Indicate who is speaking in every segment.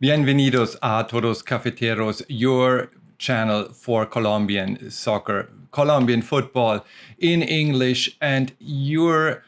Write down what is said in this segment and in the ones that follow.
Speaker 1: Bienvenidos a todos cafeteros, your channel for Colombian soccer, Colombian football in English, and your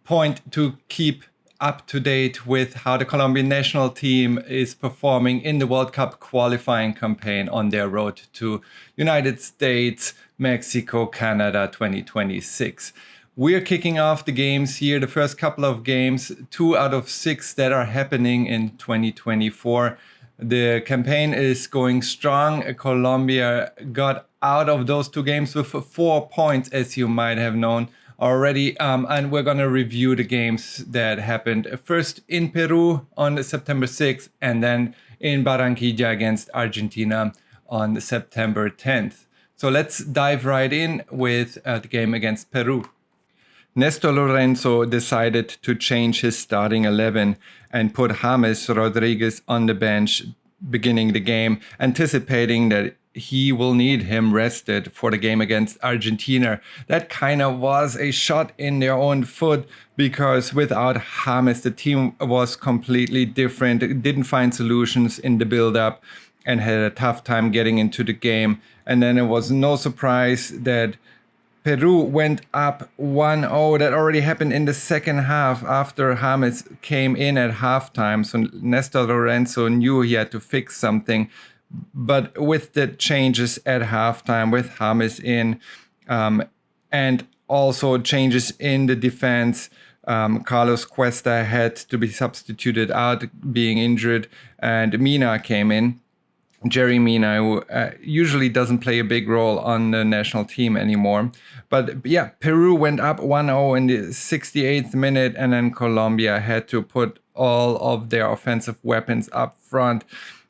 Speaker 1: point to keep up to date with how the Colombian national team is performing in the World Cup qualifying campaign on their road to United States, Mexico, Canada 2026. We're kicking off the games here, the first couple of games, 2 out of 6 that are happening in 2024. The campaign is going strong. Colombia got out of those 2 games with 4 points, as you might have known already. And we're going to review the games that happened first in Peru on September 6th and then in Barranquilla against Argentina on September 10th. So let's dive right in with the game against Peru. Néstor Lorenzo decided to change his starting 11 and put James Rodriguez on the bench beginning the game, anticipating that he will need him rested for the game against Argentina. That kind of was a shot in their own foot because without James, the team was completely different. It didn't find solutions in the build-up and had a tough time getting into the game. And then it was no surprise that Peru went up 1-0. That already happened in the second half after James came in at halftime. So Néstor Lorenzo knew he had to fix something. But with the changes at halftime, with James in, and also changes in the defense, Carlos Cuesta had to be substituted out, being injured, and Mina came in. Jerry Mina, who usually doesn't play a big role on the national team anymore. But yeah, Peru went up 1-0 in the 68th minute, and then Colombia had to put all of their offensive weapons up front.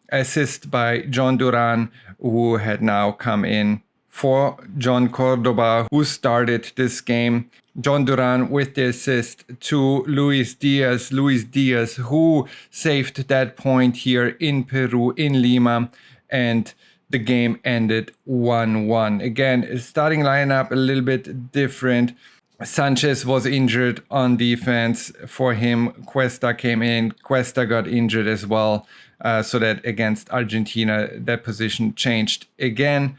Speaker 1: Assist by John Duran, who had now come in for John Cordoba, who started this game. John Duran with the assist to Luis Diaz, who saved that point here in Peru, in Lima, and the game ended 1-1. Again, starting lineup a little bit different. Sanchez was injured on defense. For him, Cuesta came in. Cuesta got injured as well, so that against Argentina, that position changed again.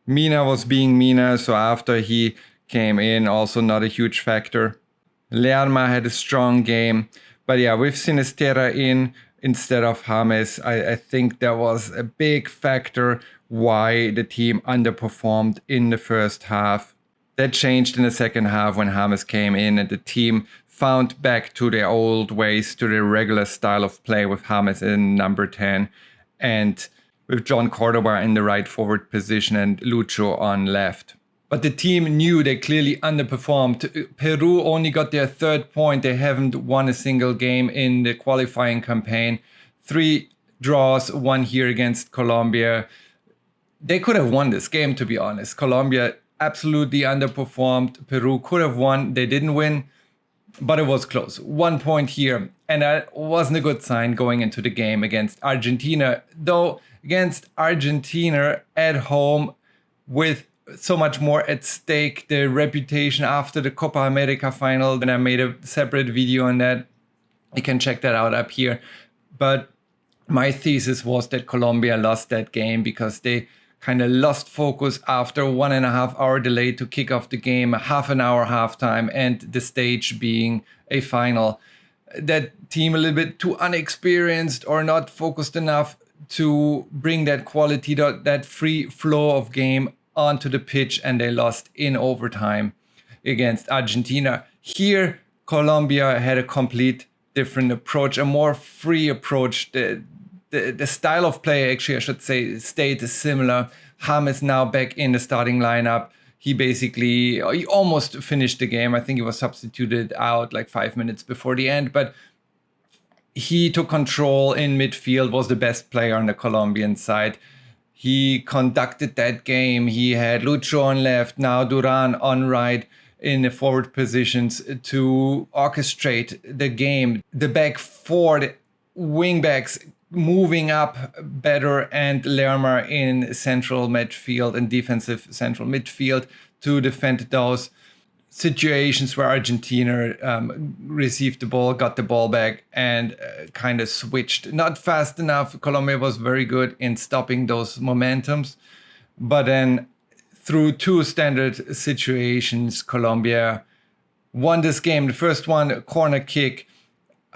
Speaker 1: Mina was being Mina, so after he came in, also not a huge factor. Lerma had a strong game, but yeah, with Sinisterra in instead of James, I think that was a big factor why the team underperformed in the first half. That changed in the second half when James came in and the team found back to their old ways, to their regular style of play with James in number 10 and with John Cordoba in the right forward position and Lucho on left. But the team knew they clearly underperformed. Peru only got their 3rd point. They haven't won a single game in the qualifying campaign. 3 draws, 1 here against Colombia. They could have won this game, to be honest. Colombia absolutely underperformed. Peru could have won. They didn't win, but it was close. 1 point here. And that wasn't a good sign going into the game against Argentina. Though against Argentina at home with so much more at stake, the reputation after the Copa America final, and I made a separate video on that. You can check that out up here. But my thesis was that Colombia lost that game because they kind of lost focus after 1.5 hour delay to kick off the game, a half an hour halftime, and the stage being a final. That team a little bit too unexperienced or not focused enough to bring that quality, that free flow of game onto the pitch, and they lost in overtime against Argentina. Here, Colombia had a complete different approach, a more free approach. The style of play, actually, I should say, stayed similar. James now back in the starting lineup. He almost finished the game. I think he was substituted out like 5 minutes before the end, but he took control in midfield, was the best player on the Colombian side. He conducted that game. He had Lucho on left, now Duran on right in the forward positions to orchestrate the game. The back four, the wing backs moving up better, and Lerma in central midfield and defensive central midfield to defend those. situations where Argentina received the ball, got the ball back, and kind of switched. Not fast enough. Colombia was very good in stopping those momentums. But then through two standard situations, Colombia won this game. The first one, corner kick.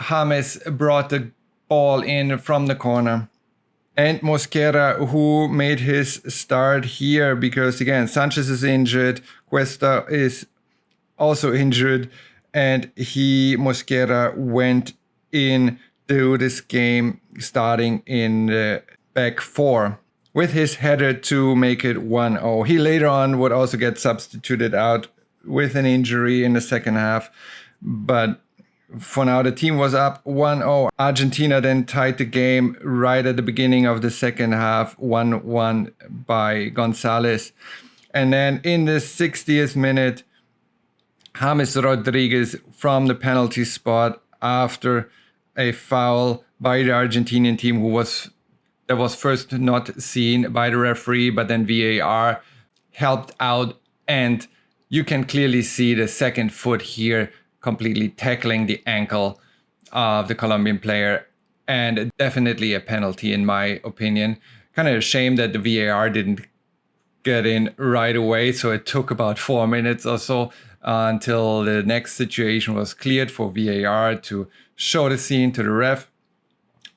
Speaker 1: James brought the ball in from the corner. And Mosquera, who made his start here because, again, Sanchez is injured. Cuesta is also injured. And Mosquera went into this game starting in the back four with his header to make it 1-0. He later on would also get substituted out with an injury in the second half. But for now, the team was up 1-0. Argentina then tied the game right at the beginning of the second half, 1-1 by Gonzalez. And then in the 60th minute, James Rodriguez from the penalty spot after a foul by the Argentinian team that was first not seen by the referee, but then VAR helped out. And you can clearly see the second foot here completely tackling the ankle of the Colombian player, and definitely a penalty in my opinion. Kind of a shame that the VAR didn't get in right away, so it took about 4 minutes or so until the next situation was cleared for VAR to show the scene to the ref.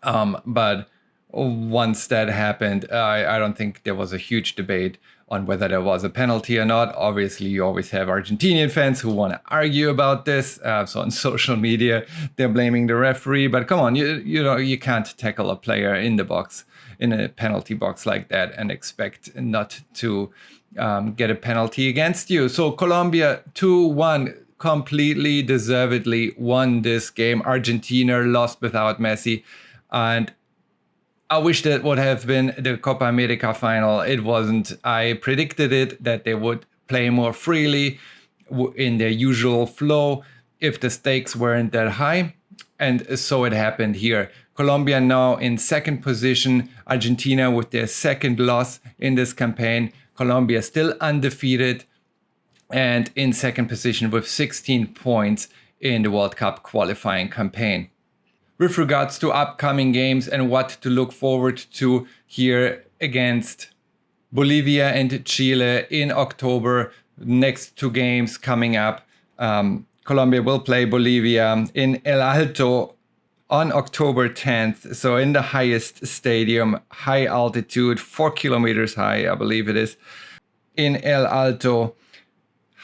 Speaker 1: But once that happened, I don't think there was a huge debate on whether there was a penalty or not. Obviously, you always have Argentinian fans who want to argue about this. So on social media, they're blaming the referee. But come on, you can't tackle a player in the box, in a penalty box like that, and expect not to get a penalty against you. So Colombia 2-1 completely deservedly won this game. Argentina lost without Messi, and I wish that would have been the Copa America final. It wasn't. I predicted it, that they would play more freely in their usual flow if the stakes weren't that high. And so it happened here. Colombia now in second position. Argentina with their second loss in this campaign. Colombia still undefeated and in second position with 16 points in the World Cup qualifying campaign. With regards to upcoming games and what to look forward to here against Bolivia and Chile in October, next two games coming up. Colombia will play Bolivia in El Alto on October 10th. So in the highest stadium, high altitude, 4 kilometers high, I believe it is, in El Alto.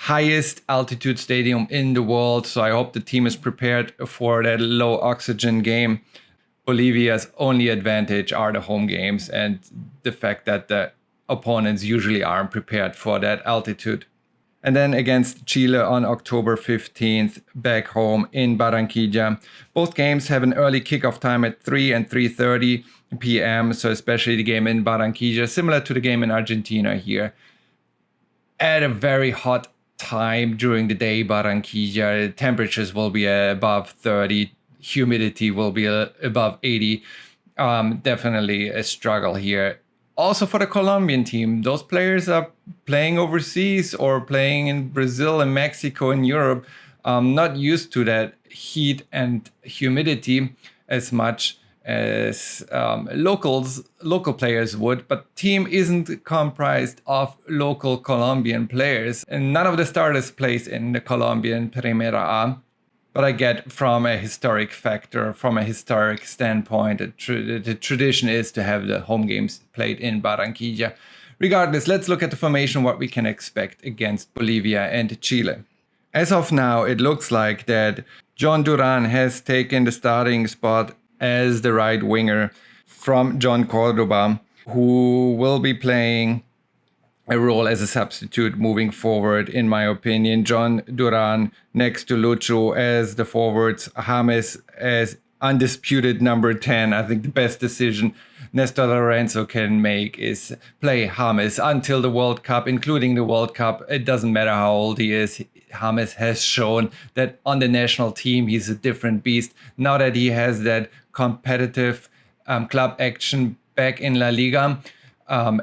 Speaker 1: Highest altitude stadium in the world. So I hope the team is prepared for that low oxygen game. Bolivia's only advantage are the home games and the fact that the opponents usually aren't prepared for that altitude. And then against Chile on October 15th, back home in Barranquilla. Both games have an early kickoff time at 3 and 3:30 p.m. So especially the game in Barranquilla, similar to the game in Argentina here. At a very hot time during the day, Barranquilla, temperatures will be above 30, humidity will be above 80. Definitely a struggle here. Also for the Colombian team, those players are playing overseas or playing in Brazil and Mexico and Europe, not used to that heat and humidity as much as local players would, but team isn't comprised of local Colombian players, and none of the starters plays in the Colombian Primera A. But I get from a historic factor, from a historic standpoint, the tradition is to have the home games played in Barranquilla. Regardless, let's look at the formation, what we can expect against Bolivia and Chile. As of now, it looks like that John Duran has taken the starting spot as the right winger from John Cordoba, who will be playing a role as a substitute moving forward, in my opinion. John Duran next to Lucho as the forwards, James as undisputed number 10. I think the best decision Nestor Lorenzo can make is play James until the World Cup, including the World Cup. It doesn't matter how old he is. James has shown that on the national team, he's a different beast. Now that he has that competitive club action back in La Liga,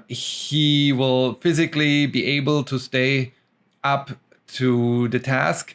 Speaker 1: he will physically be able to stay up to the task.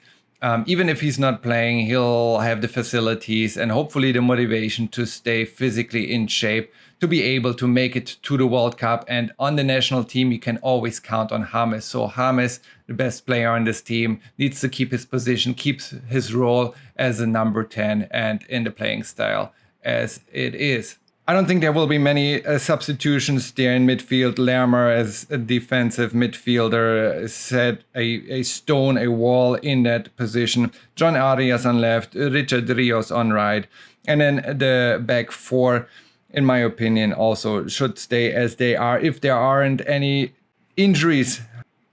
Speaker 1: Even if he's not playing, he'll have the facilities and hopefully the motivation to stay physically in shape to be able to make it to the World Cup. And on the national team, you can always count on James. So James, the best player on this team, needs to keep his position, keeps his role as a number 10 and in the playing style as it is. I don't think there will be many substitutions there in midfield. Lermer as a defensive midfielder set a stone, a wall in that position. John Arias on left, Richard Rios on right. And then the back four, in my opinion, also should stay as they are. If there aren't any injuries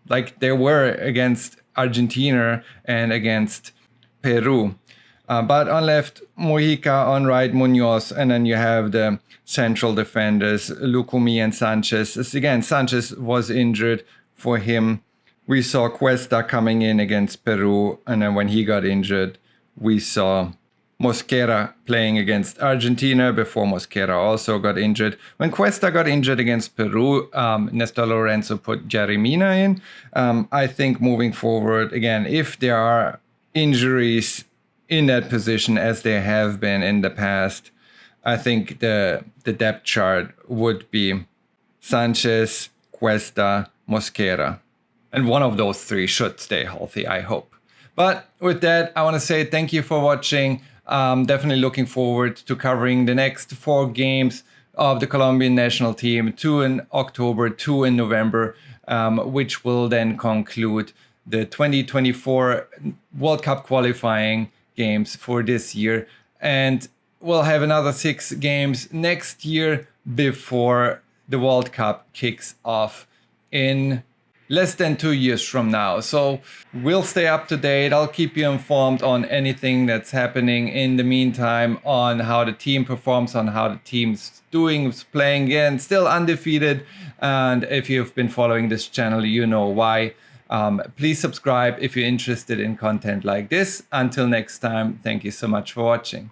Speaker 1: like there were against Argentina and against Peru. But on left, Mojica, on right, Munoz, and then you have the central defenders, Lucumi and Sanchez. Again, Sanchez was injured. For him, we saw Cuesta coming in against Peru, and then when he got injured, we saw Mosquera playing against Argentina before Mosquera also got injured. When Cuesta got injured against Peru, Nestor Lorenzo put Jeremina in. I think moving forward, again, if there are injuries in that position as there have been in the past, I think the depth chart would be Sanchez, Cuesta, Mosquera. And one of those three should stay healthy, I hope. But with that, I want to say thank you for watching. Definitely looking forward to covering the next 4 games of the Colombian national team, 2 in October, 2 in November, which will then conclude the 2024 World Cup qualifying games for this year. And we'll have another 6 games next year before the World Cup kicks off in less than 2 years from now. So we'll stay up to date. I'll keep you informed on anything that's happening in the meantime, on how the team performs, on how the team's doing, playing again, still undefeated. And if you've been following this channel, you know why. Please subscribe if you're interested in content like this. Until next time, thank you so much for watching.